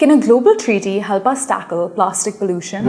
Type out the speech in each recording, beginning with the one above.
Can a global treaty help us tackle plastic pollution?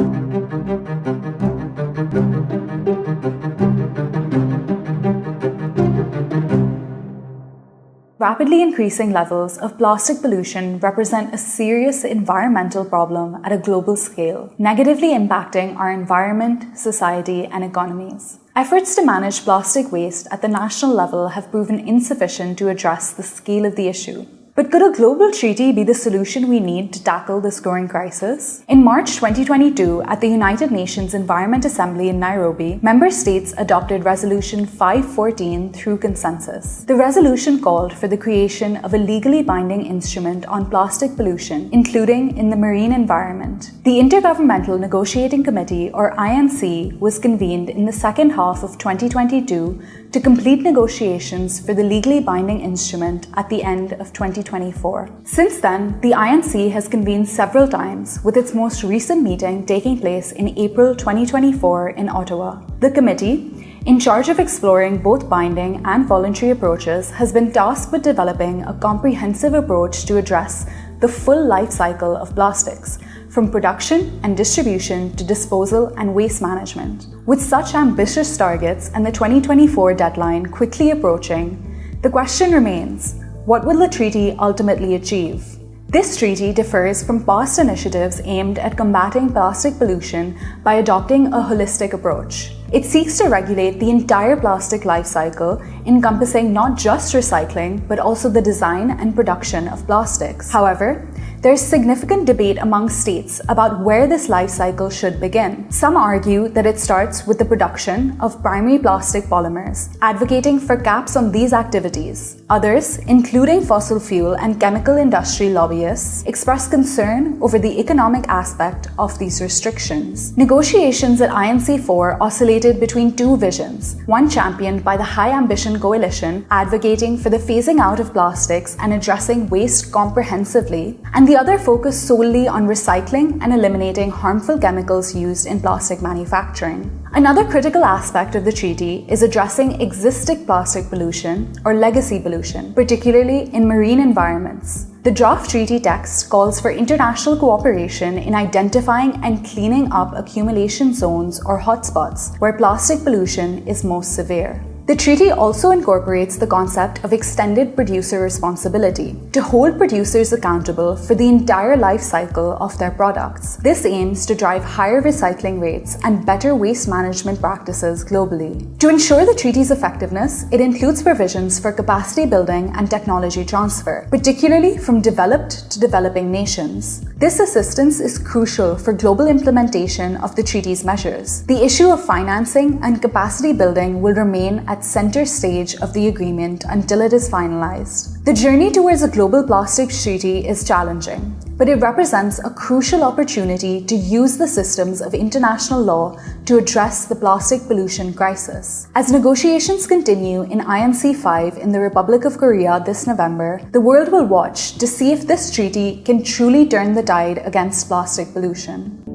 Rapidly increasing levels of plastic pollution represent a serious environmental problem at a global scale, negatively impacting our environment, society, and economies. Efforts to manage plastic waste at the national level have proven insufficient to address the scale of the issue. But could a global treaty be the solution we need to tackle this growing crisis? In March 2022, at the United Nations Environment Assembly in Nairobi, member states adopted Resolution 514 through consensus. The resolution called for the creation of a legally binding instrument on plastic pollution, including in the marine environment. The Intergovernmental Negotiating Committee, or INC, was convened in the second half of 2022 to complete negotiations for the legally binding instrument at the end of 2024. Since then, the INC has convened several times, with its most recent meeting taking place in April 2024 in Ottawa. The committee, in charge of exploring both binding and voluntary approaches, has been tasked with developing a comprehensive approach to address the full life cycle of plastics, from production and distribution to disposal and waste management. With such ambitious targets and the 2024 deadline quickly approaching, the question remains, what will the treaty ultimately achieve? This treaty differs from past initiatives aimed at combating plastic pollution by adopting a holistic approach. It seeks to regulate the entire plastic life cycle, encompassing not just recycling, but also the design and production of plastics. However, there is significant debate among states about where this life cycle should begin. Some argue that it starts with the production of primary plastic polymers, advocating for caps on these activities. Others, including fossil fuel and chemical industry lobbyists, express concern over the economic aspect of these restrictions. Negotiations at INC4 oscillated between two visions, one championed by the High Ambition Coalition, advocating for the phasing out of plastics and addressing waste comprehensively, and the other focused solely on recycling and eliminating harmful chemicals used in plastic manufacturing. Another critical aspect of the treaty is addressing existing plastic pollution or legacy pollution, particularly in marine environments. The draft treaty text calls for international cooperation in identifying and cleaning up accumulation zones or hotspots where plastic pollution is most severe. The treaty also incorporates the concept of extended producer responsibility to hold producers accountable for the entire life cycle of their products. This aims to drive higher recycling rates and better waste management practices globally. To ensure the treaty's effectiveness, it includes provisions for capacity building and technology transfer, particularly from developed to developing nations. This assistance is crucial for global implementation of the treaty's measures. The issue of financing and capacity building will remain at center stage of the agreement until it is finalized. The journey towards a global plastics treaty is challenging, but it represents a crucial opportunity to use the systems of international law to address the plastic pollution crisis. As negotiations continue in INC5 in the Republic of Korea this November, the world will watch to see if this treaty can truly turn the tide against plastic pollution.